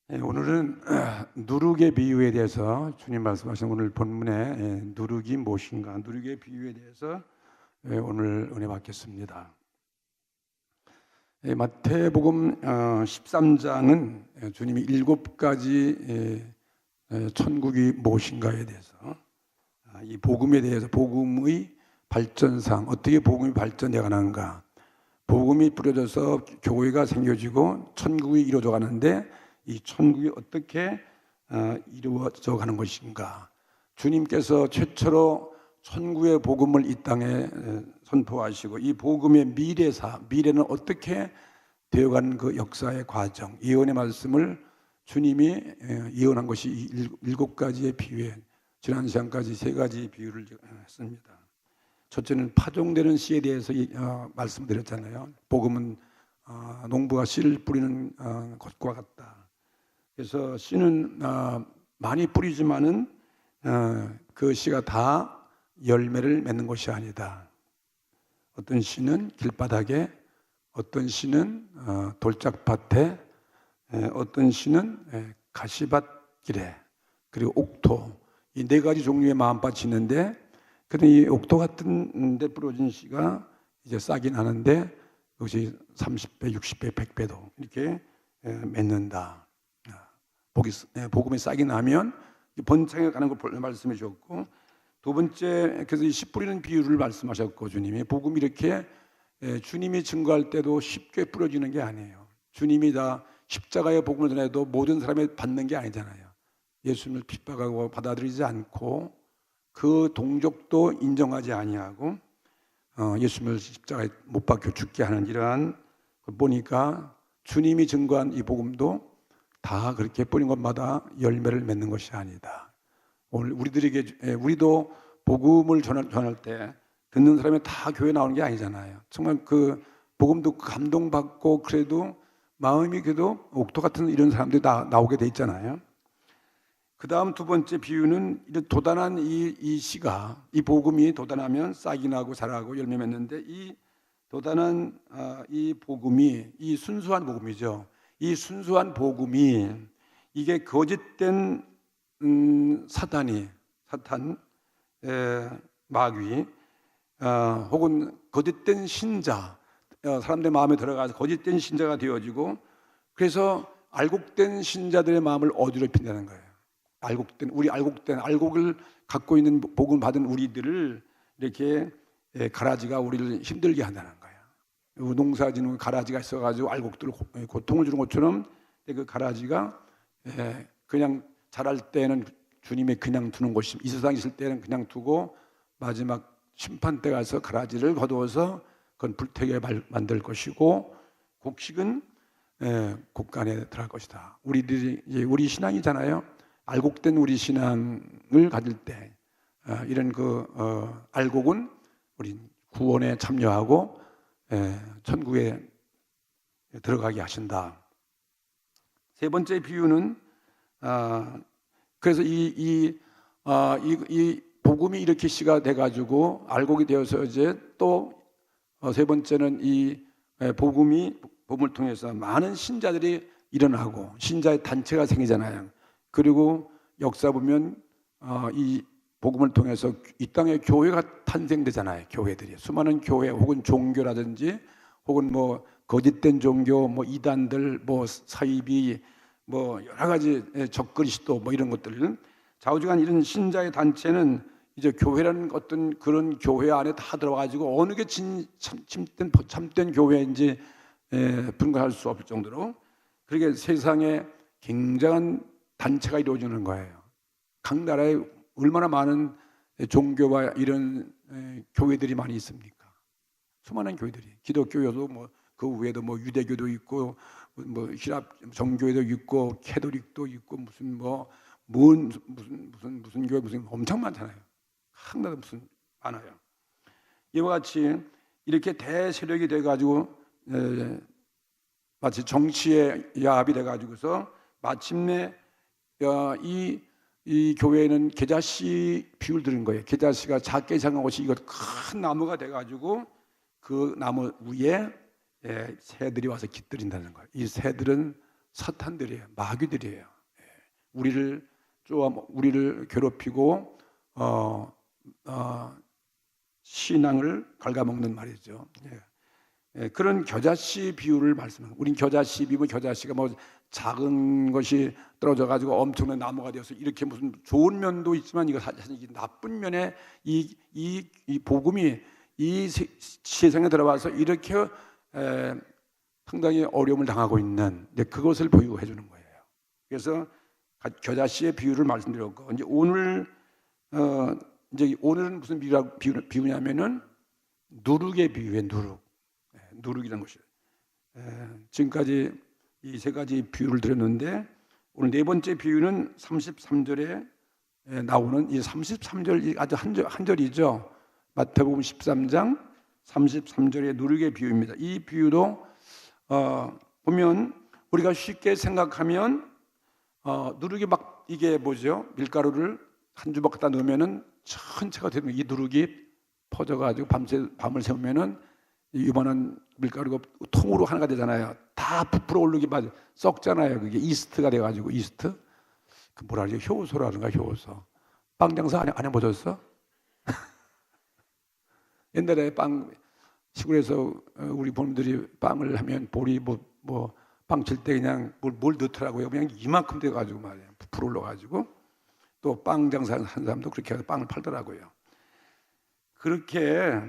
오늘은 누룩의 비유에 대해서 주님 말씀하신 오늘 본문의 누룩이 무엇인가, 누룩의 비유에 대해서 오늘 은혜 받겠습니다. 마태복음 13장은 주님이 7가지 천국이 무엇인가에 대해서, 이 복음에 대해서, 복음의 발전상, 어떻게 복음이 발전되어 가는가, 복음이 뿌려져서 교회가 생겨지고 천국이 이루어져 가는데 이 천국이 어떻게 이루어져 가는 것인가. 주님께서 최초로 천국의 복음을 이 땅에 선포하시고 이 복음의 미래는 어떻게 되어가는 그 역사의 과정, 예언의 말씀을 주님이 예언한 것이 이 7가지의 비유에, 지난 시간까지 3가지 비유를 했습니다. 첫째는 파종되는 씨에 대해서 말씀드렸잖아요. 복음은 농부가 씨를 뿌리는 것과 같다. 그래서 씨는 많이 뿌리지만은 그 씨가 다 열매를 맺는 것이 아니다. 어떤 씨는 길바닥에, 어떤 씨는 돌짝밭에, 어떤 씨는 가시밭길에, 그리고 옥토, 이 4가지 종류의 마음밭이 있는데, 그런데 이 옥토 같은 데 뿌려진 씨가 이제 싹이 나는데 그것이 30배, 60배, 100배도 이렇게 맺는다. 복음이 싹이 나면 번창해 가는 걸 말씀해 주셨고, 두 번째, 그래서 이 씨 뿌리는 비유를 말씀하셨고, 주님이 복음이 이렇게 주님이 증거할 때도 쉽게 뿌려지는 게 아니에요. 주님이 다 십자가의 복음을 전해도 모든 사람이 받는 게 아니잖아요. 예수님을 핍박하고 받아들이지 않고 그 동족도 인정하지 아니하고 예수님을 십자가에 못 박혀 죽게 하는 이러한 걸 보니까 주님이 증거한 이 복음도 다 그렇게 뿌린 것마다 열매를 맺는 것이 아니다. 오늘 우리도 복음을 전할 때 듣는 사람이 다 교회 나오는 게 아니잖아요. 정말 그 복음 듣고 감동받고 그래도 마음이 그래도 옥토 같은 이런 사람들이 나오게 돼 있잖아요. 그 다음 두 번째 비유는 도단한 이 씨가, 이 복음이 도단하면 싹이 나고 자라고 열매 맺는데, 이 도단한 이 복음이, 이 순수한 복음이죠. 이 순수한 복음이 이게 거짓된 사탄, 마귀, 혹은 거짓된 신자, 사람들의 마음에 들어가서 거짓된 신자가 되어지고, 그래서 알곡된 신자들의 마음을 어지럽힌다는 거예요. 알곡을 갖고 있는 복음 받은 우리들을 이렇게 가라지가 우리를 힘들게 한다는 거예요. 농사지는 가라지가 있어가지고 알곡들 고통을 주는 것처럼, 그 가라지가 그냥 자랄 때는 주님이 그냥 두는 것이, 이 세상에 있을 때는 그냥 두고 마지막 심판 때 가서 가라지를 거두어서 그건 불태게 만들 것이고, 곡식은 곡간에 들어갈 것이다. 우리 신앙이잖아요. 알곡된 우리 신앙을 가질 때 이런 알곡은 우리 구원에 참여하고 천국에 들어가게 하신다. 세 번째 비유는 그래서 이 복음이 이렇게 씨가 돼가지고 알곡이 되어서 이제 또 세 번째는 이 복음을 통해서 많은 신자들이 일어나고 신자의 단체가 생기잖아요. 그리고 역사 보면 이 복음을 통해서 이 땅에 교회가 탄생되잖아요. 교회들이 수많은 교회 혹은 종교라든지 혹은 뭐 거짓된 종교, 뭐 이단들, 뭐 사이비, 뭐 여러 가지 적그리스도 뭐 이런 것들, 좌우지간 이런 신자의 단체는 이제 교회라는 어떤 그런 교회 안에 다 들어가지고 어느 게 참된 교회인지 분간할 수 없을 정도로 그렇게 세상에 굉장한 단체가 이루어지는 거예요. 각 나라에 얼마나 많은 종교와 이런 교회들이 많이 있습니까? 수많은 교회들이, 기독교여도 뭐 그 외에도 뭐 유대교도 있고 뭐 히랍 정교회도 있고 캐톨릭도 있고 무슨 교회 무슨 엄청 많잖아요. 각 나라 무슨 많아요. 이와 같이 이렇게 대세력이 돼가지고 마치 정치의 야합이 돼가지고서 마침내 이 교회는 계자씨 비유를 들은 거예요. 계자씨가 작게 생긴 것이 이것 큰 나무가 돼가지고 그 나무 위에 새들이 와서 깃들인다는 거예요. 이 새들은 사탄들이에요. 마귀들이에요. 우리를 괴롭히고 신앙을 갉아먹는 말이죠. 그런 겨자씨 비유를 말씀합니다. 우린 겨자씨 비유면 겨자씨가 뭐 작은 것이 떨어져 가지고 엄청난 나무가 되어서 이렇게 무슨 좋은 면도 있지만 이거 사실 나쁜 면에 이 복음이 이 세상에 들어와서 이렇게 상당히 어려움을 당하고 있는 그것을 보유해 주는 거예요. 그래서 겨자씨의 비유를 말씀드렸고 이제 오늘은 무슨 비유냐면은 누룩의 비유예요. 누룩이라는 것이에요. 지금까지 이 세 가지 비유를 드렸는데 오늘 네 번째 비유는 33절에 나오는 이 33절 아주 한 절이죠. 마태복음 13장 33절의 누룩의 비유입니다. 이 비유도 보면 우리가 쉽게 생각하면 누룩이 막 이게 뭐죠? 밀가루를 한 주먹 갖다 넣으면은 천체가 되는 거예요. 이 누룩이 퍼져가지고 밤을 새우면은 이만한 밀가루가 통으로 하나가 되잖아요. 다 부풀어 오르기 막 썩잖아요. 그게 이스트가 돼가지고 이스트 그 뭐라 그러지? 효소라든가 효소. 빵 장사 안 해보셨어? 옛날에 시골에서 우리 부모님들이 빵을 하면 볼이 빵 칠 때 그냥 뭘 넣더라고요. 그냥 이만큼 돼가지고 말이에요. 부풀어 올라가지고 또 빵 장사 한 사람도 그렇게 해서 빵을 팔더라고요. 그렇게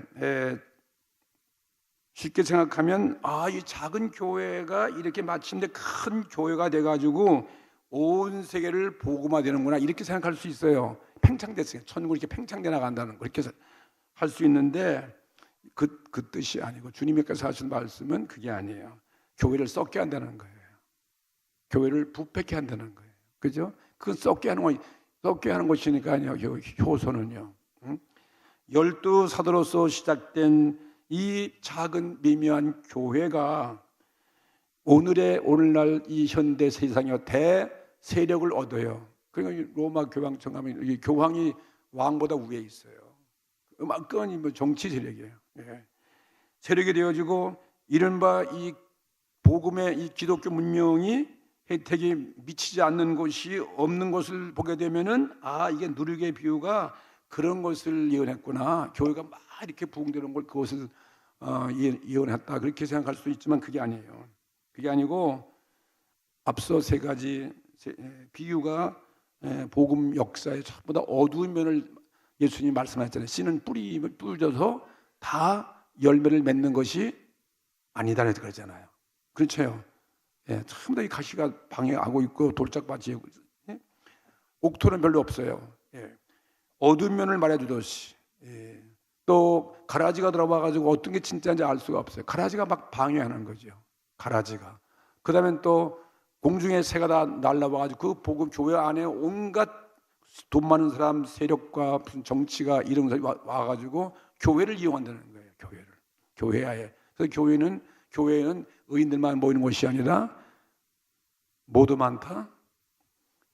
쉽게 생각하면 이 작은 교회가 이렇게 마침내 큰 교회가 돼가지고 온 세계를 복음화되는구나 이렇게 생각할 수 있어요. 팽창됐어요. 천국이 이렇게 팽창돼 나간다는 거 이렇게 할 수 있는데 그 뜻이 아니고 주님께서 하신 말씀은 그게 아니에요. 교회를 썩게 한다는 거예요. 교회를 부패케 한다는 거예요. 그죠? 그건 썩게 하는 것이니까요. 효소는요. 12사도로서 시작된 이 작은 미묘한 교회가 오늘날 이 현대 세상에 대세력을 얻어요. 그러니까 로마 교황청 가면 이 교황이 왕보다 위에 있어요. 막건이 정치 세력이에요. 세력이 되어지고 이른바 이 복음의 이 기독교 문명이 혜택이 미치지 않는 곳이 없는 것을 보게 되면은 이게 누룩의 비유가 그런 것을 예언했구나. 교회가 막 이렇게 부흥되는 걸 그것을 예언했다. 그렇게 생각할 수 있지만 그게 아니에요. 그게 아니고 앞서 세 가지 비유가 복음 역사의 전부 다 어두운 면을 예수님이 말씀하셨잖아요. 씨는 뿌리를 뿌려서 다 열매를 맺는 것이 아니다 그러잖아요. 그렇죠. 전부 다 이 가시가 방해하고 있고 돌짝밭이 옥토는 별로 없어요. 어두운 면을 말해주듯이 또 가라지가 들어와가지고 어떤 게 진짜인지 알 수가 없어요. 가라지가 막 방해하는 거죠. 가라지가. 그 다음에 또 공중에 새가 다 날라와가지고 그 복음 교회 안에 온갖 돈 많은 사람 세력과 무슨 정치가 이런 것이 와가지고 교회를 이용한다는 거예요. 교회에. 그래서 교회는 의인들만 모이는 곳이 아니라 모두 많다.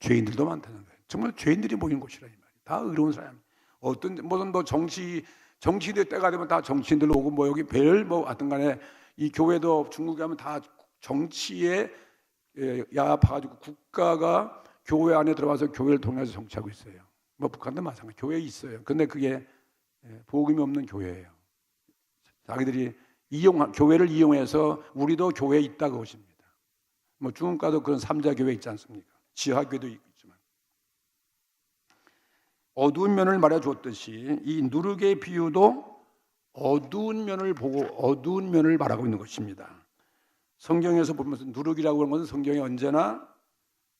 죄인들도 많다는 거예요. 정말 죄인들이 모이는 곳이라 이 말이에요. 다 의로운 사람. 무슨 정치인들 때가 되면 다 정치인들 오고 여기 하여튼 간에 이 교회도 중국에 가면 다 정치에 야합해가지고 국가가 교회 안에 들어와서 교회를 통해서 정치하고 있어요. 북한도 마찬가지. 교회에 있어요. 근데 그게 복음이 없는 교회예요. 자기들이 교회를 이용해서 우리도 교회에 있다 그것입니다. 중국 가도 그런 삼자 교회 있지 않습니까? 지하교회도 있지만 어두운 면을 말해주었듯이 이 누룩의 비유도 어두운 면을 보고 어두운 면을 말하고 있는 것입니다. 성경에서 보면서 누룩이라고 하는 것은 성경에 언제나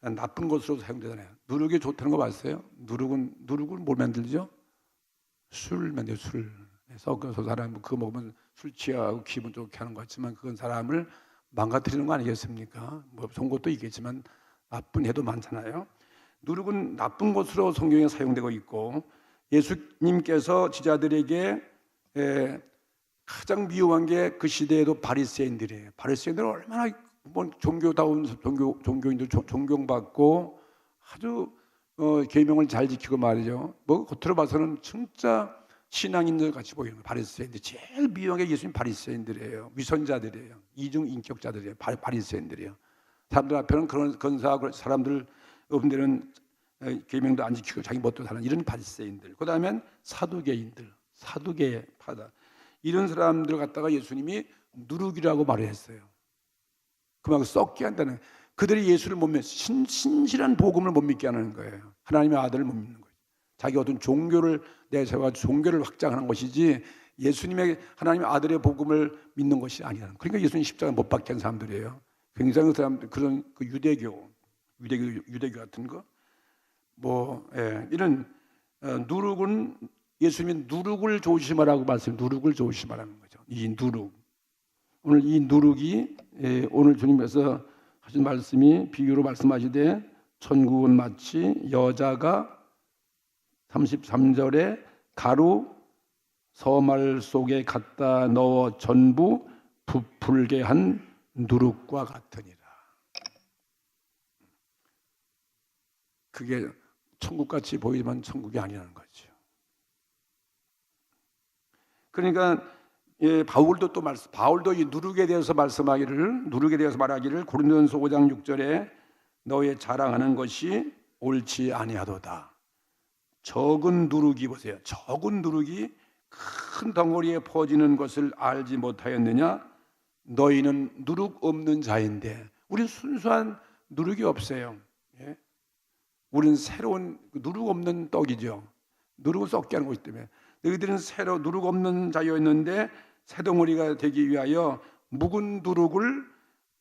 나쁜 것으로 사용되잖아요. 누룩이 좋다는 거 봤어요? 누룩을 뭘 만들죠? 술 만들죠. 술. 섞어서 사람 그거 먹으면 술 취하고 기분 좋게 하는 것 같지만 그건 사람을 망가뜨리는 거 아니겠습니까? 좋은 것도 있겠지만 나쁜 해도 많잖아요. 누룩은 나쁜 것으로 성경에 사용되고 있고 예수님께서 지자들에게 가장 미워한 게 그 시대에도 바리새인들이에요. 바리새인들은 얼마나 종교다운 종교인들 존경받고 아주 계명을 잘 지키고 말이죠. 겉으로 봐서는 진짜 신앙인들 같이 보이는 거예요. 바리새인들 제일 미워한 게 예수님 바리새인들이에요. 위선자들이에요. 이중 인격자들이에요. 바리새인들이에요. 사람들 앞에는 그런 건사하고 사람들 없는 계명도 안 지키고 자기 멋대로 사는 이런 바리새인들, 그 다음엔 사두개인들, 사두개파다, 이런 사람들 갖다가 예수님이 누룩이라고 말을 했어요. 그만큼 썩게 한다는, 그들이 예수를 못 믿는, 신실한 복음을 못 믿게 하는 거예요. 하나님의 아들을 못 믿는 거예요. 자기 어떤 종교를 내세워가지고 종교를 확장하는 것이지 예수님의 하나님의 아들의 복음을 믿는 것이 아니라는. 그러니까 예수님 십자가 못 박힌 사람들이에요. 굉장히 사람들, 그런 그 유대교 같은 거, 이런 누룩은, 예수님이 누룩을 조심하라고 누룩을 조심하라는 거죠. 이 누룩. 오늘 이 누룩이, 오늘 주님께서 하신 말씀이 비유로 말씀하시되, 천국은 마치 여자가 33절에 가루 서말 속에 갖다 넣어 전부 부풀게 한 누룩과 같으니라. 그게 천국같이 보이지만 천국이 아니라는 거죠. 그러니까 바울도 이 누룩에 대해서 말하기를 고린도전서 5장 6절에 너의 자랑하는 것이 옳지 아니하도다. 적은 누룩이, 보세요, 적은 누룩이 큰 덩어리에 퍼지는 것을 알지 못하였느냐? 너희는 누룩 없는 자인데. 우린 순수한 누룩이 없어요. 우리는 새로운 누룩 없는 떡이죠. 누룩을 썩게 하는 것이기 때문에. 너희들은 새로 누룩 없는 자였는데 새 덩어리가 되기 위하여 묵은 누룩을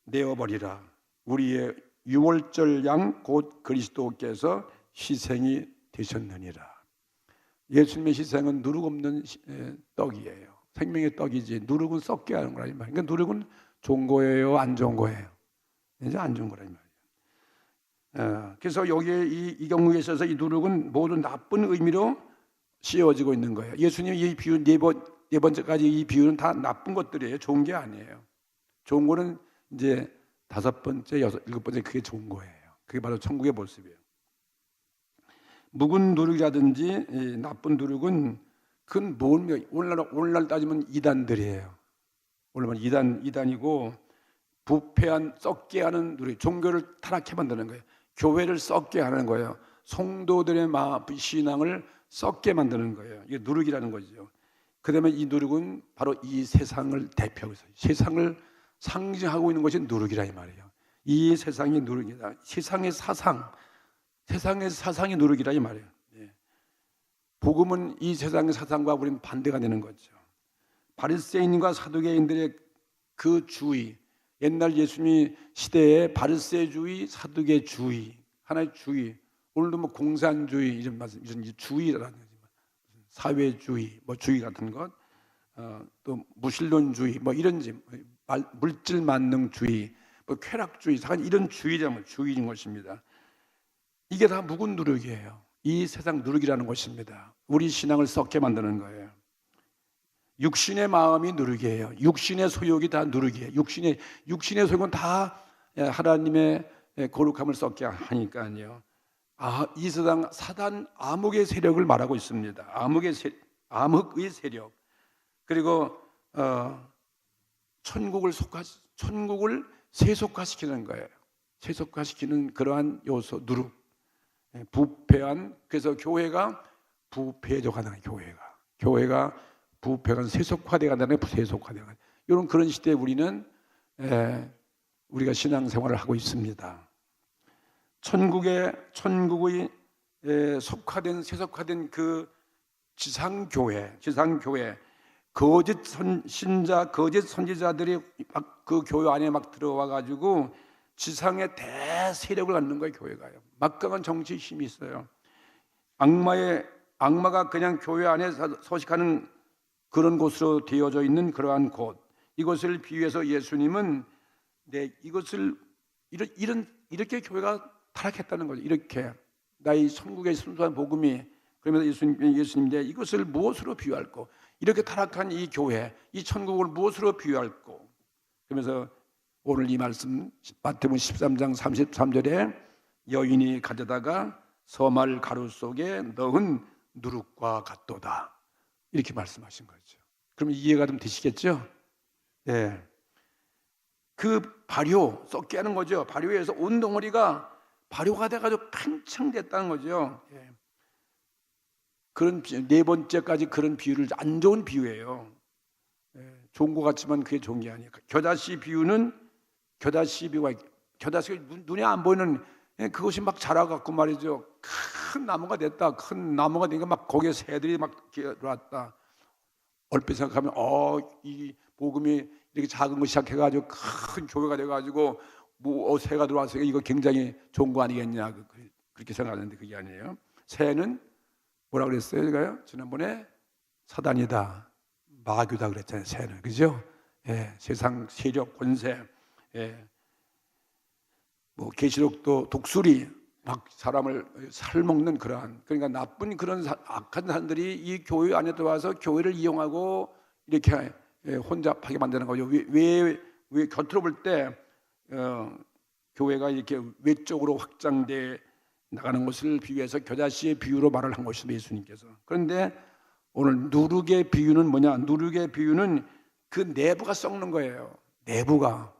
내어버리라. 우리의 유월절 양 곧 그리스도께서 희생이 되셨느니라. 예수님의 희생은 누룩 없는 떡이에요. 생명의 떡이지 누룩은 썩게 하는 거라 이 말이에요. 그러니까 누룩은 좋은 거예요, 안 좋은 거예요? 이제 안 좋은 거라 이 말이에요. 그래서 여기에 이 경우에 있어서 이 누룩은 모두 나쁜 의미로 씌워지고 있는 거예요. 예수님이 이 비유 네 번째까지 이 비유는 다 나쁜 것들이에요. 좋은 게 아니에요. 좋은 거는 이제 5번째, 7번째 그게 좋은 거예요. 그게 바로 천국의 모습이에요. 묵은 누룩이라든지 나쁜 누룩은 그건 오늘날 따지면 이단들이에요. 오늘날 이단이고 부패한 썩게 하는 누룩, 종교를 타락해 만드는 거예요. 교회를 썩게 하는 거예요. 성도들의 신앙을 썩게 만드는 거예요. 이게 누룩이라는 거죠. 그다음에 이 누룩은 바로 이 세상을 대표하고 있어요. 세상을 상징하고 있는 것이 누룩이라 이 말이에요. 이 세상이 누룩이다. 세상의 사상이 누룩이라 이 말이에요. 복음은 이 세상의 사상과 우리는 반대가 되는 거죠. 바리새인과 사두개인들의 그 주의, 옛날 예수님 시대에 바리새주의, 사두개주의, 하나의 주의, 오늘도 공산주의 이런 주의라는 거지, 사회주의, 주의 같은 것, 또 무신론주의, 이런지 물질 만능주의, 쾌락주의, 이런 주의인 것입니다. 이게 다 묵은 누룩이에요. 이 세상 누룩이라는 것입니다. 우리 신앙을 썩게 만드는 거예요. 육신의 마음이 누룩이에요. 육신의 소욕이 다 누룩이에요. 육신의 소욕은 다 하나님의 거룩함을 썩게 하니까요. 이 세상 사단 암흑의 세력을 말하고 있습니다. 암흑의 세력. 그리고 천국을 세속화시키는 거예요. 세속화시키는 그러한 요소, 누룩. 부패한, 그래서 교회가 부패해져 가는 거예요. 교회가 부패가 세속화되어 간다는 거예요. 세속화되어 간다. 이런 그런 시대에 우리는 우리가 신앙생활을 하고 있습니다. 천국의 세속화된 그 지상교회, 거짓 신자, 거짓 선지자들이 그 교회 안에 들어와 가지고 지상의 대세력을 갖는 거예요. 교회가요. 막강한 정치 힘이 있어요. 악마가 그냥 교회 안에 서식하는 그런 곳으로 되어져 있는 그러한 곳. 이것을 비유해서 예수님은 이렇게 교회가 타락했다는 거죠. 이렇게 나의 천국의 순수한 복음이, 그러면서 예수님인데 이것을 무엇으로 비유할꼬? 이렇게 타락한 이 교회, 이 천국을 무엇으로 비유할꼬? 그러면서 오늘 이 말씀 마태복음 13장 33절에 여인이 가져다가 서말 가루 속에 넣은 누룩과 같도다, 이렇게 말씀하신 거죠. 그럼 이해가 좀 되시겠죠? 네. 그 발효, 썩게 하는 거죠. 발효해서 온 덩어리가 발효가 돼가지고 팽창됐다는 거죠. 예. 그런 네 번째까지 그런 비유를 안 좋은 비유예요. 예. 좋은 것 같지만 그게 좋은 게 아니에요. 겨자씨 비유는 겨자씨 비유가 겨자씨가 눈에 안 보이는 그것이 막 자라갖고 말이죠. 큰 나무가 됐다. 큰 나무가 되니까 막 거기에 새들이 막 들어왔다. 얼핏 생각하면 이 복음이 이렇게 작은 거 시작해가지고 큰 교회가 돼가지고 뭐 새가 들어와서 이거 굉장히 좋은 거 아니겠냐 그렇게 생각하는데 그게 아니에요. 새는 뭐라 그랬어요? 제가요 지난번에 사단이다, 마귀다 그랬잖아요. 새는 그죠? 예, 세상 세력 권세, 예. 뭐 계시록도 독수리 막 사람을 살먹는 그러한 그러니까 나쁜 그런 악한 사람들이 이 교회 안에 들어와서 교회를 이용하고 이렇게 혼잡하게 만드는 거죠. 왜 겉으로 볼 때 교회가 이렇게 외적으로 확장돼 나가는 것을 비유해서 겨자씨의 비유로 말을 한 것입니다. 예수님께서. 그런데 오늘 누룩의 비유는 뭐냐? 누룩의 비유는 그 내부가 썩는 거예요. 내부가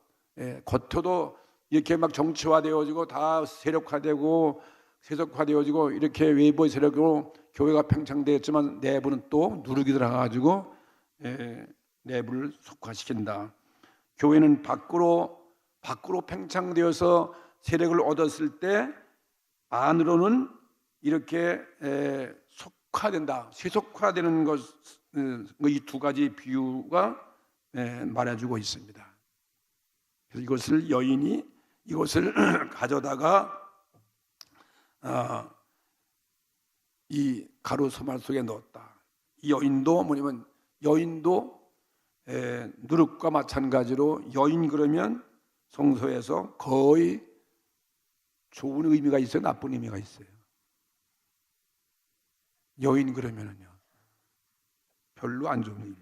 겉으로도 이렇게 막 정치화되어지고 다 세력화되고 세속화되어지고 이렇게 외부의 세력으로 교회가 팽창되었지만 내부는 또 누룩이 들어가가지고 내부를 속화시킨다. 교회는 밖으로 팽창되어서 세력을 얻었을 때 안으로는 이렇게 속화된다. 세속화되는 것, 이 두 가지 비유가 말해주고 있습니다. 그래서 이것을 여인이 이것을 가져다가 이 가루 소말 속에 넣었다. 이 여인도 뭐냐면 여인도 누룩과 마찬가지로 여인 그러면 성서에서 거의 좋은 의미가 있어요, 나쁜 의미가 있어요. 여인 그러면은요 별로 안 좋은 의미.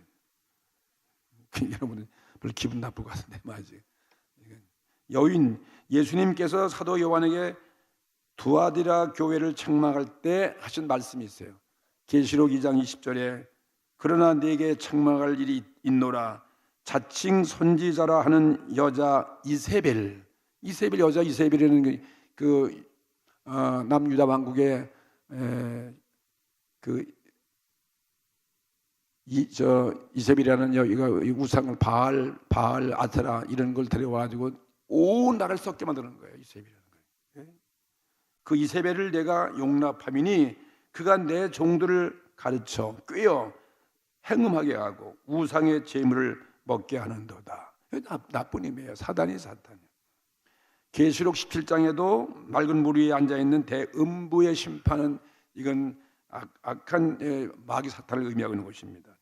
여러분은 별로 기분 나쁠 것 같은데 맞지? 여인, 예수님께서 사도 요한에게 두아디라 교회를 책망할 때 하신 말씀이 있어요. 계시록 2장 20절에 그러나 네게 책망할 일이 있노라. 자칭 선지자라 하는 여자 이세벨 여자 이세벨이라는 남유다 왕국의 이세벨이라는 여기가 우상을 바알 아세라 이런 걸 데려와가지고 온 나라를 썩게 만드는 거예요. 이세벨이라는 거예요. 그 이세벨을 내가 용납하미니 그가 내 종들을 가르쳐 꿰어 행음하게 하고 우상의 재물을 먹게 하는도다. 나쁜 의미예요. 사단이에요. 계시록 17장에도 맑은 물 위에 앉아있는 대음부의 심판은 이건 악한 마귀 사탄을 의미하고 있는 것입니다.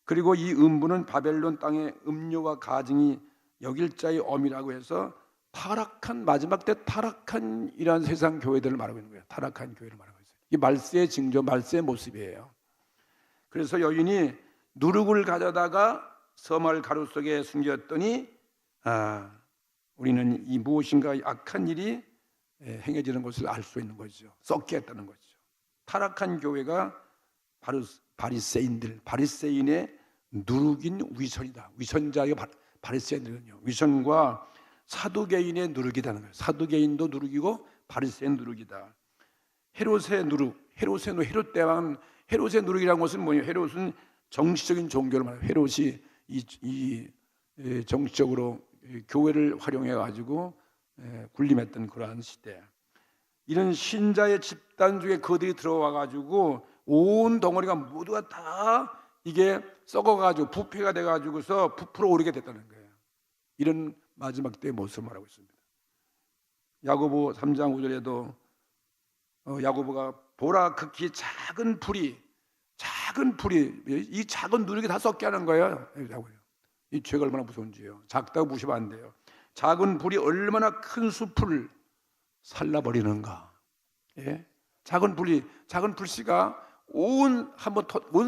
그리고 이 음부는 바벨론 땅의 음료와 가증이 여길 자의 엄이라고 해서 타락한 마지막 때 타락한 이러한 세상 교회들을 말하고 있는 거예요. 타락한 교회를 말하고 있어요. 이게 말세의 징조, 말세의 모습이에요. 그래서 여인이 누룩을 가져다가 서말 가루 속에 숨겼더니 우리는 이 무엇인가 악한 일이 행해지는 것을 알 수 있는 거죠. 썩게 했다는 거죠. 타락한 교회가 바로 바리새인의 누룩인 위선이다. 위선자의 바리새인들은요. 위선과 사두개인의 누룩이라는 거예요. 사두개인도 누룩이고 바리새인 누룩이다. 헤롯의 누룩, 헤롯 대왕, 헤롯의 누룩이라는 것은 뭐예요? 헤롯은 정치적인 종교를 말해요. 헤롯이 정치적으로 교회를 활용해 가지고 군림했던 그러한 시대. 이런 신자의 집단 중에 그들이 들어와 가지고 온 덩어리가 모두가 다 이게 썩어가지고 부패가 돼가지고서 부풀어 오르게 됐다는 거예요. 이런 마지막 때의 모습을 말하고 있습니다. 야고보 3장 5절에도 야고보가 보라 극히 작은 풀이 이 작은 누룩이 다 썩게 하는 거예요. 이 죄가 얼마나 무서운지요. 작다고 무시하면 안 돼요. 작은 불이 얼마나 큰 숲을 살라버리는가. 예? 작은 불씨가 온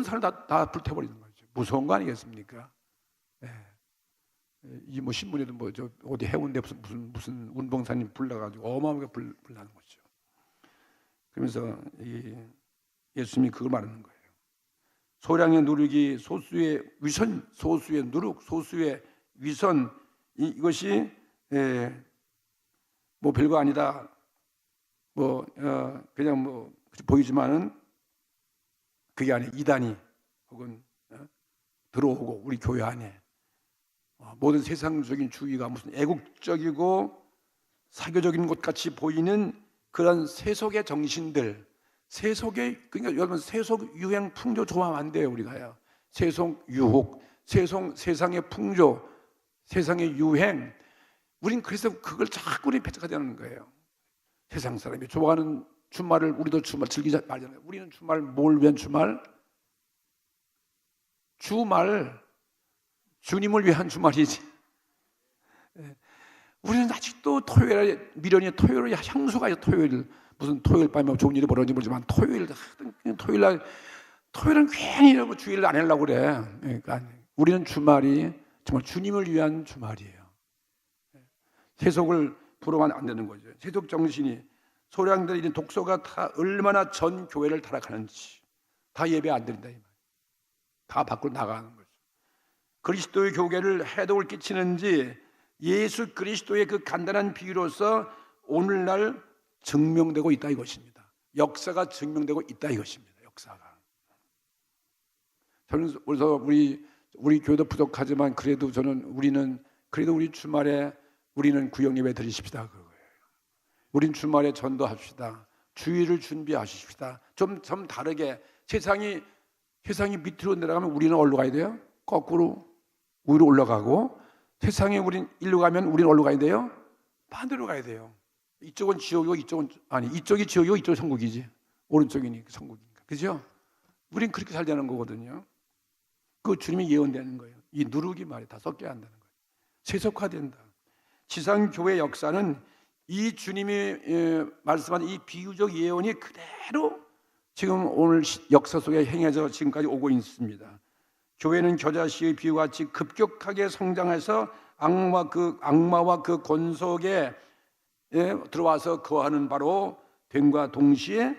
산을 다 불태워버리는 거죠. 무서운 거 아니겠습니까? 예. 이 뭐 신문에도 어디 해운대 무슨 운봉산이 불나가지고 어마어마하게 불나는 거죠. 그러면서 예수님이 그걸 말하는 거예요. 소량의 누룩이 소수의 위선, 소수의 누룩, 소수의 위선, 이것이 뭐 별거 아니다. 그냥 보이지만은 그게 안에 이단이 혹은 들어오고 우리 교회 안에 모든 세상적인 주의가 무슨 애국적이고 사교적인 것 같이 보이는 그런 세속의 정신들, 그러니까 여러분 세속 유행 풍조 좋아하면 안 돼요. 우리가요. 세속 유혹, 세상의 풍조, 세상의 유행, 우린 그래서 그걸 자꾸 우리 배척하자는 거예요. 세상 사람이 좋아하는 주말을 우리도 주말 즐기자 말잖아요. 우리는 주말 뭘 위한 주말? 주님을 위한 주말이지. 우리는 아직도 토요일에 미련이 토요일에 향수가 있어. 토요일 무슨 토요일 밤에 좋은 일이 벌어진지 모르지만 토요일은 괜히 주일을 안 하려고 그래. 그러니까 우리는 주말이 정말 주님을 위한 주말이에요. 세속을 부러워하면 안 되는 거죠. 세속 정신이 소량들 이런 독소가 다 얼마나 전 교회를 타락하는지 다 예배 안 드린다 이 말. 다 밖으로 나가는 거죠. 그리스도의 교회를 해독을 끼치는지 예수 그리스도의 그 간단한 비유로서 오늘날 증명되고 있다 이것입니다. 역사가 증명되고 있다 이것입니다. 역사가. 저는 그래서 우리 교회도 부족하지만 우리는 우리 주말에 우리는 구역 예배 드리십시다 그거예요. 우린 주말에 전도합시다. 주일을 준비하십시다. 좀 다르게 세상이 밑으로 내려가면 우리는 어디로 가야 돼요? 거꾸로 위로 올라가고 세상에 우린 일로 가면 우리는 어디로 가야 돼요? 반대로 가야 돼요. 이쪽은 지옥이고 이쪽이 지옥이고 이쪽이 천국이지. 오른쪽이니 천국이니까. 그죠? 우린 그렇게 살자는 거거든요. 그 주님이 예언되는 거예요. 이 누룩이 말이 다 섞여야 한다는 거예요. 세속화된다. 지상교회 역사는 이 주님이 말씀한 이 비유적 예언이 그대로 지금 오늘 역사 속에 행해져 지금까지 오고 있습니다. 교회는 겨자씨의 비유와 같이 급격하게 성장해서 악마와 그 권속에 들어와서 거하는 바로 됨과 동시에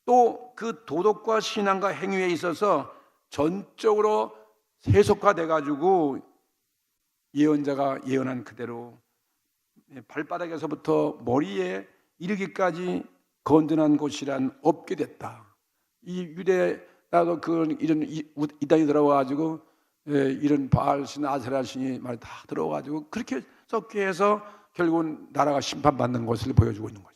또 그 도덕과 신앙과 행위에 있어서 전적으로 세속화돼 가지고 예언자가 예언한 그대로 발바닥에서부터 머리에 이르기까지 건전한 곳이란 없게 됐다. 이 유대나도 이런 이단이 들어와가지고 이런 바알신, 아세라신이 말 다 들어와가지고 그렇게 섞여 해서 결국은 나라가 심판받는 것을 보여주고 있는 거죠.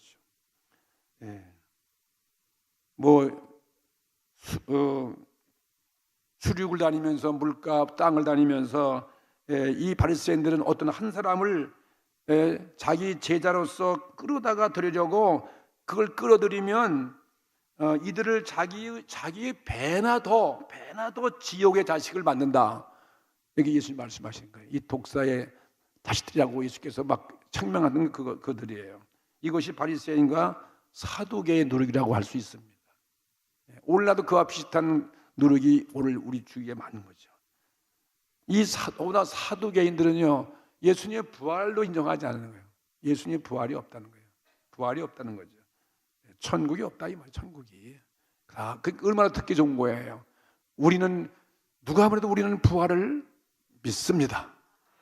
수륙을 다니면서 물가 땅을 다니면서 이 바리새인들은 어떤 한 사람을 자기 제자로서 끌어다가 들으려고 그걸 끌어들이면 이들을 자기의 배나 더 지옥의 자식을 만든다. 여기 예수님 말씀하신 거예요. 이 독사의 자식들이라고 예수께서 막 책명하는 그들이에요. 이것이 바리새인과 사두개의 누룩이라고 할 수 있습니다. 오늘날도 그와 비슷한 누룩이 오늘 우리 주위에 많은 거죠. 오나 사두개인들은요 예수님의 부활도 인정하지 않는 거예요. 예수님의 부활이 없다는 거예요. 부활이 없다는 거죠. 천국이 없다 이 말이에요. 천국이. 그 얼마나 듣기 좋은 거예요. 누가 아무래도 우리는 부활을 믿습니다.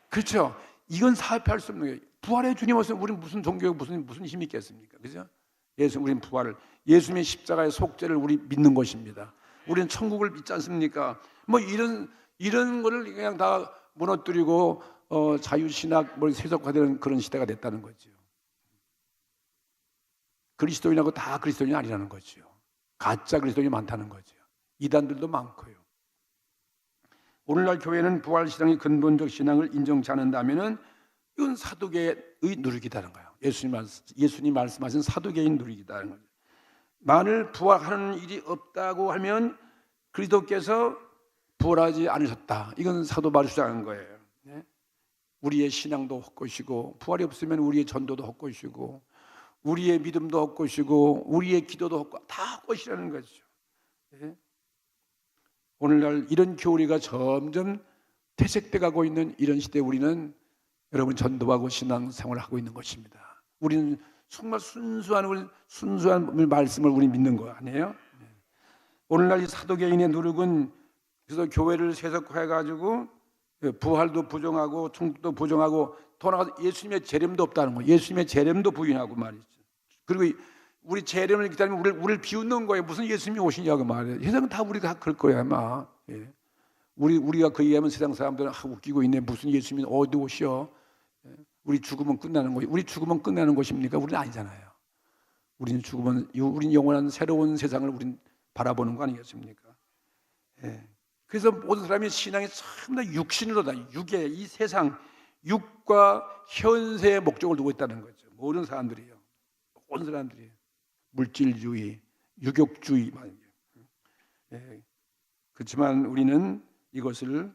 그렇죠? 이건 사업할 수 없는 거예요. 부활의 주님 없으면 우리는 무슨 종교에 무슨 힘이 있겠습니까? 그죠? 우리는 부활을, 예수님의 십자가의 속죄를 우리 믿는 것입니다. 우리는 천국을 믿지 않습니까? 이런 거를 그냥 다 무너뜨리고 자유신학 세속화되는 그런 시대가 됐다는 거죠. 그리스도인하고 다 그리스도인이 아니라는 거죠. 가짜 그리스도인이 많다는 거죠. 이단들도 많고요. 오늘날 교회는 부활신앙의 근본적 신앙을 인정치 않는다면은 이건 사두개의 누룩이다는 거예요. 예수님 말씀하신 사두개의 누룩이다는 거죠. 만일 부활하는 일이 없다고 하면 그리스도께서 부활하지 않으셨다. 이건 사도 바울이 주장한 거예요. 우리의 신앙도 헛것이고 부활이 없으면 우리의 전도도 헛것이고 우리의 믿음도 헛것이고 우리의 기도도 다 헛것이라는 거죠. 오늘날 이런 교리가 점점 퇴색돼 가고 있는 이런 시대에 우리는 여러분 전도하고 신앙생활을 하고 있는 것입니다. 우리는 정말 순수한 말씀을 우리 믿는 거 아니에요? 오늘날 이 사도개인의 누룩은 그래서 교회를 세속화해가지고 부활도 부정하고 천국도 부정하고 돌아가서 예수님의 재림도 없다는 거예요. 예수님의 재림도 부인하고 말이죠. 그리고 우리 재림을 기다리면 우리를 비웃는 거예요. 무슨 예수님이 오시냐고 말이에요. 세상은 다 우리가 그럴 거야 아마. 예. 우리가 그 얘기하면 세상 사람들은 웃기고 있네. 무슨 예수님이 어디 오셔? 예. 우리 죽으면 끝나는 거예요. 우리 죽으면 끝나는 것입니까? 우리는 아니잖아요. 우리는 죽으면 우리는 영원한 새로운 세상을 우리는 바라보는 거 아니겠습니까? 예. 그래서 모든 사람이 신앙이 참나 육신으로다. 육에 이 세상 육과 현세의 목적을 두고 있다는 거죠. 모든 사람들이요. 모든 사람들이 물질주의, 유격주의 말이에요. 예. 그렇지만 우리는 이것을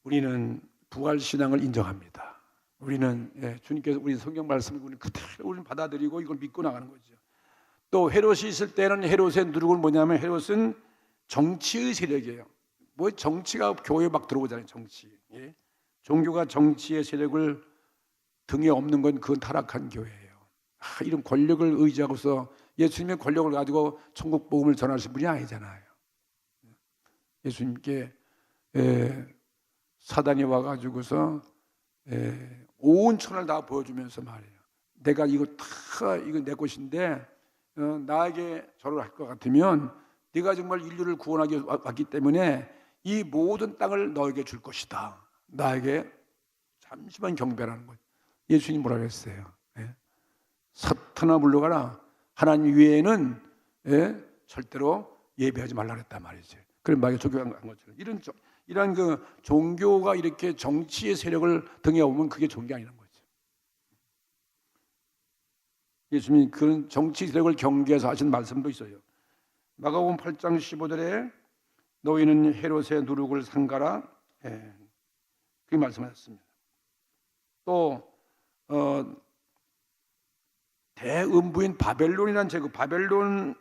우리는 부활 신앙을 인정합니다. 우리는 주님께서 우리 성경 말씀을 우리는 그대로 우리는 받아들이고 이걸 믿고 나가는 거죠. 또 헤롯이 있을 때는 헤롯의 누룩은 뭐냐면 헤롯은 정치의 세력이에요. 뭐 정치가 교회에 막 들어오잖아요. 정치. 예? 종교가 정치의 세력을 등에 업는 건 그건 타락한 교회예요. 이런 권력을 의지하고서 예수님의 권력을 가지고 천국 복음을 전하실 분이 아니잖아요. 예수님께 사단이 와가지고서 온 천을 다 보여주면서 말이에요. 내가 이거 내 것인데 나에게 절을 할 것 같으면 네가 정말 인류를 구원하기 왔기 때문에 이 모든 땅을 너에게 줄 것이다. 나에게 잠시만 경배하는 거예요. 예수님 뭐라 그랬어요? 사탄아 물러가라. 하나님 외에는 절대로 예배하지 말라 그랬단 말이죠. 그런 말이 종교한 것처럼 이런 그 종교가 이렇게 정치의 세력을 등에 오면 그게 종교 아니라는 거죠. 예수님이 그런 정치 세력을 경계해서 하신 말씀도 있어요. 마가복음 8장 15절에 너희는 헤롯의 누룩을 삼가라. 그렇게 말씀하셨습니다. 또 대음부인 바벨론이라는 제국, 바벨론의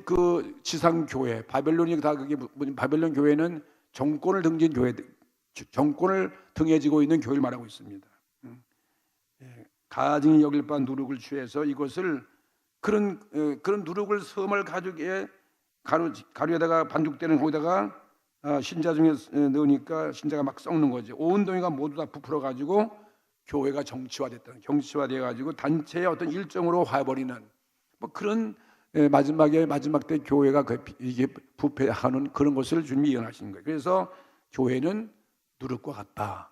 그 지상교회, 바벨론이 다 그게 바벨론 교회는 정권을 등진 교회, 정권을 등에 지고 있는 교회를 말하고 있습니다. 가증이 여길 바 누룩을 취해서 이것을 그런 누룩을 섬을 가죽에 가루에다가 반죽되는 거기다가 신자 중에 넣으니까 신자가 막 썩는 거죠. 온 동이가 모두 다 부풀어 가지고 교회가 정치화됐다는, 정치화돼 가지고 단체의 어떤 일정으로 화해버리는 뭐 그런 마지막 때 교회가 이게 부패하는 그런 것을 주님이 예언하신 거예요. 그래서 교회는 누룩과 같다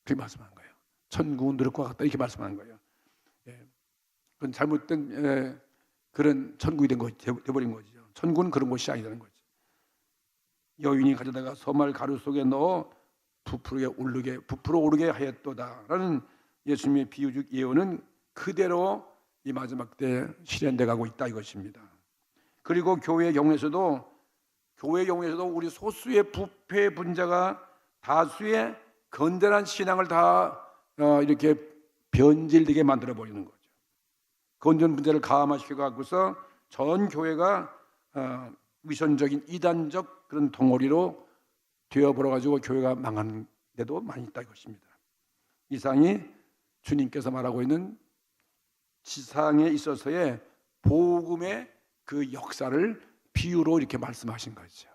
그렇게 말씀한 거예요. 천국은 누룩과 같다 이렇게 말씀한 거예요. 그건 잘못된 그런 천국이 돼버린 거죠. 천국은 그런 것이 아니라는 거죠. 여인이 가져다가 소말 가루 속에 넣어 부풀어 오르게 하였도다라는 예수님의 비유적 예언은 그대로 이 마지막 때 실현돼 가고 있다 이것입니다. 그리고 교회의 경우에서도 우리 소수의 부패 분자가 다수의 건전한 신앙을 다 이렇게 변질되게 만들어 버리는 거죠. 건전 분자를 가함화시켜 갖고서 전 교회가 위선적인 이단적 그런 덩어리로 되어버려 가지고 교회가 망한 데도 많이 있다 이것입니다. 이상이 주님께서 말하고 있는 지상에 있어서의 복음의 그 역사를 비유로 이렇게 말씀하신 거죠.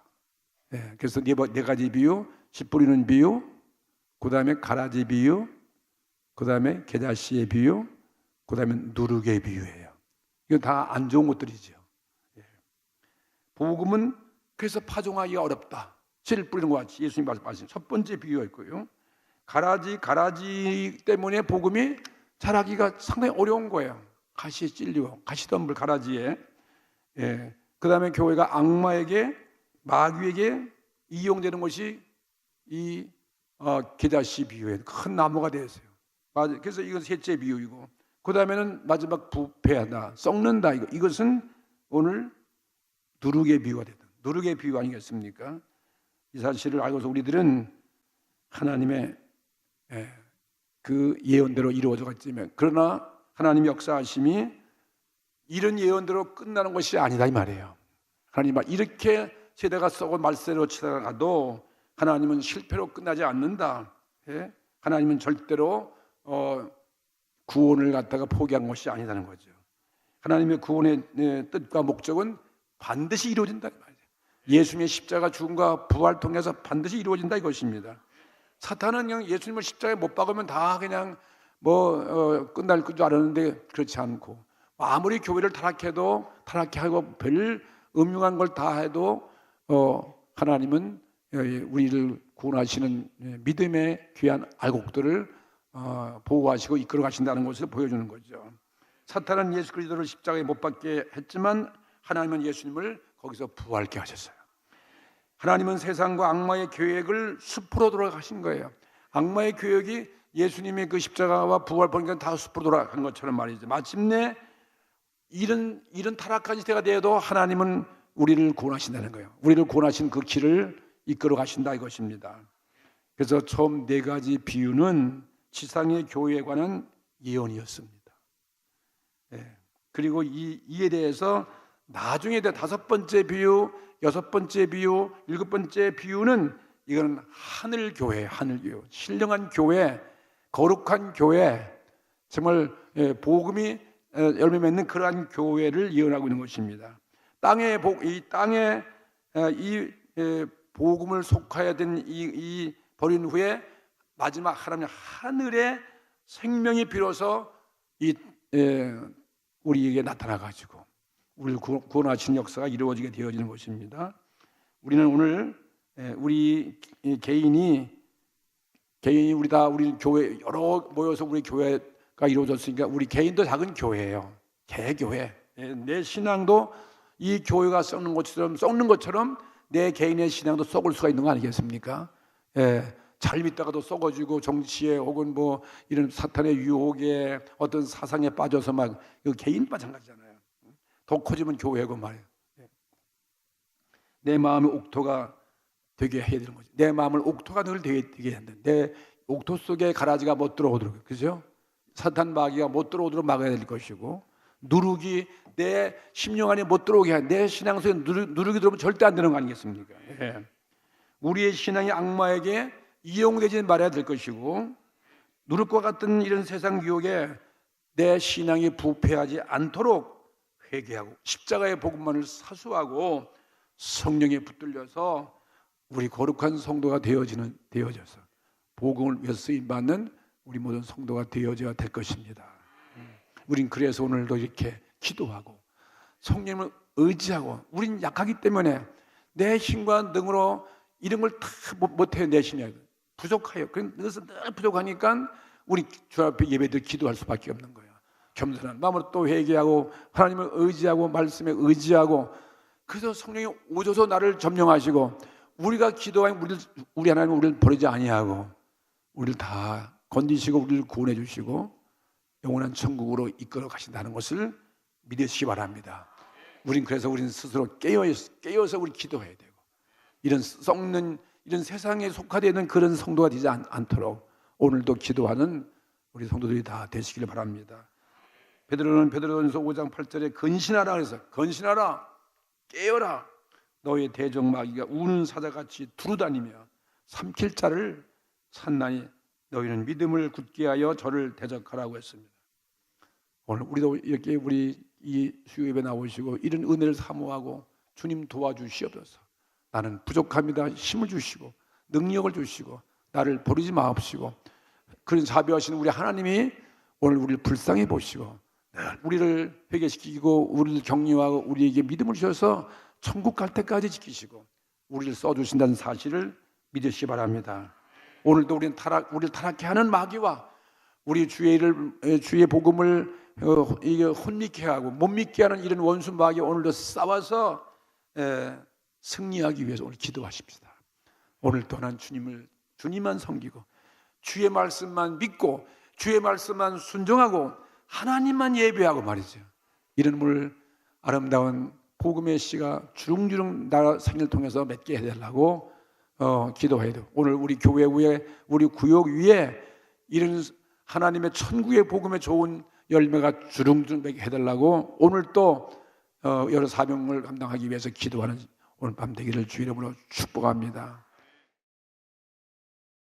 그래서 네 가지 비유, 씨 뿌리는 비유, 그 다음에 가라지 비유, 그 다음에 겨자씨의 비유, 그 다음에 누룩의 비유예요. 이건 다 안 좋은 것들이죠. 복음은 그래서 파종하기가 어렵다. 씨를 뿌리는 것 같이 예수님 말씀하신 첫 번째 비유가 있고요. 가라지 때문에 복음이 자라기가 상당히 어려운 거예요. 가시에 찔리고 가시덤불 가라지에. 그 다음에 교회가 악마에게 마귀에게 이용되는 것이 이 겨자씨 비유에 큰 나무가 되었어요. 그래서 이건 셋째 비유이고, 그 다음에는 마지막 부패하다, 썩는다. 이것은 오늘 누룩의 비유가 됐다. 누룩의 비유 아니겠습니까? 이 사실을 알고서 우리들은 하나님의 그 예언대로 이루어져 갔지만, 그러나 하나님의 역사하심이 이런 예언대로 끝나는 것이 아니다 이 말이에요. 하나님 이렇게 세대가 썩어 말세로 치다가도 하나님은 실패로 끝나지 않는다. 하나님은 절대로 구원을 갖다가 포기한 것이 아니라는 거죠. 하나님의 구원의 뜻과 목적은 반드시 이루어진다 이 말이에요. 예수님의 십자가 죽음과 부활 통해서 반드시 이루어진다 이것입니다. 사탄은 그냥 예수님을 십자가에 못 박으면 다 그냥 끝날 줄 알았는데 그렇지 않고, 아무리 교회를 타락해 하고 별 음흉한 걸 다 해도 하나님은 우리를 구원하시는 믿음의 귀한 알곡들을 보호하시고 이끌어 가신다는 것을 보여주는 거죠. 사탄은 예수 그리스도를 십자가에 못 박게 했지만 하나님은 예수님을 거기서 부활케 하셨어요. 하나님은 세상과 악마의 계획을 숲으로 돌아가신 거예요. 악마의 계획이 예수님의 그 십자가와 부활 보니까 다 숲으로 돌아간 것처럼 말이죠. 마침내 이런 타락한 시대가 되어도 하나님은 우리를 구원하신다는 거예요. 우리를 구원하신 그 길을 이끌어 가신다 이것입니다. 그래서 처음 네 가지 비유는 지상의 교회에 관한 예언이었습니다. 그리고 이에 대해서 나중에 다섯 번째 비유, 여섯 번째 비유, 일곱 번째 비유는 이거는 하늘교회, 신령한 교회, 거룩한 교회, 정말 복음이 열매 맺는 그러한 교회를 예언하고 있는 것입니다. 이 땅에 복음을 속하여야 된 이 버린 후에 마지막 하늘의 생명이 비로소 우리에게 나타나가지고 우리를 구원하시는 역사가 이루어지게 되어지는 것입니다. 우리는 오늘 우리 개인이 우리 교회 여러 모여서 우리 교회가 이루어졌으니까 우리 개인도 작은 교회예요. 개교회. 내 신앙도 이 교회가 썩는 것처럼 내 개인의 신앙도 썩을 수가 있는 거 아니겠습니까? 잘 믿다가도 썩어지고 정치에 혹은 이런 사탄의 유혹에 어떤 사상에 빠져서 막 개인 마찬가지잖아요. 더 커지면 교회고 말이에요. 내 마음의 옥토가 되게 해야 되는 거죠. 내 마음을 옥토가 늘 되게 해야 된다. 내 옥토 속에 가라지가 못 들어오도록, 그죠? 사탄 마귀가 못 들어오도록 막아야 될 것이고, 누룩이 내 심령 안에 못 들어오게 하는, 내 신앙 속에 누룩이 들어오면 절대 안 되는 거 아니겠습니까? 우리의 신앙이 악마에게 이용되지 말아야 될 것이고, 누룩과 같은 이런 세상 유혹에 내 신앙이 부패하지 않도록 회개하고 십자가의 복음만을 사수하고 성령에 붙들려서 우리 거룩한 성도가 되어져서 복음을 위해서 쓰임받는 우리 모든 성도가 되어져야 될 것입니다. 우린 그래서 오늘도 이렇게 기도하고 성령을 의지하고, 우린 약하기 때문에 내 힘과 능으로 이런 걸 다 못해요. 내 신이 부족해요. 그래서 늘 부족하니까 우리 주 앞에 예배들 기도할 수밖에 없는 거예요. 겸손한 마음으로 또 회개하고 하나님을 의지하고 말씀에 의지하고, 그래서 성령이 오셔서 나를 점령하시고 우리가 기도하면 우리 하나님은 우리를 버리지 아니하고 우리를 다 건지시고 우리를 구원해 주시고 영원한 천국으로 이끌어 가신다는 것을 믿으시기 바랍니다. 그래서 우리는 스스로 깨어서 우리 기도해야 되고, 이런 썩는 이런 세상에 속하되는 그런 성도가 되지 않도록 오늘도 기도하는 우리 성도들이 다 되시길 바랍니다. 베드로전서 5장 8절에 근신하라 그래서, 근신하라, 깨어라, 너의 대적 마귀가 우는 사자같이 두루다니며 삼킬 자를 산나니 너희는 믿음을 굳게 하여 저를 대적하라고 했습니다. 오늘 우리도 이렇게 우리 이 수요예배 나오시고 이런 은혜를 사모하고 주님 도와주시옵소서. 나는 부족합니다. 힘을 주시고 능력을 주시고 나를 버리지 마옵시고, 그런 자비하시는 우리 하나님이 오늘 우리를 불쌍히 보시고 우리를 회개시키고 우리를 격려하고 우리에게 믿음을 주셔서 천국 갈 때까지 지키시고 우리를 써주신다는 사실을 믿으시기 바랍니다. 오늘도 우리를 타락케 하는 마귀와 우리 주의 복음을 혼미케 하고 못 믿게 하는 이런 원수 마귀 오늘도 싸워서 승리하기 위해서 오늘 기도하십시다. 오늘 또한 주님만 섬기고 주의 말씀만 믿고 주의 말씀만 순종하고 하나님만 예배하고 말이죠. 이런 오늘 아름다운 복음의 씨가 주릉주릉 나라 생을 통해서 맺게 해달라고 기도해야 돼요. 오늘 우리 교회 위에, 우리 구역 위에 이런 하나님의 천국의 복음의 좋은 열매가 주릉주릉 맺게 해달라고 오늘 또 여러 사명을 감당하기 위해서 기도하는 오늘 밤 되기를 주 이름으로 축복합니다.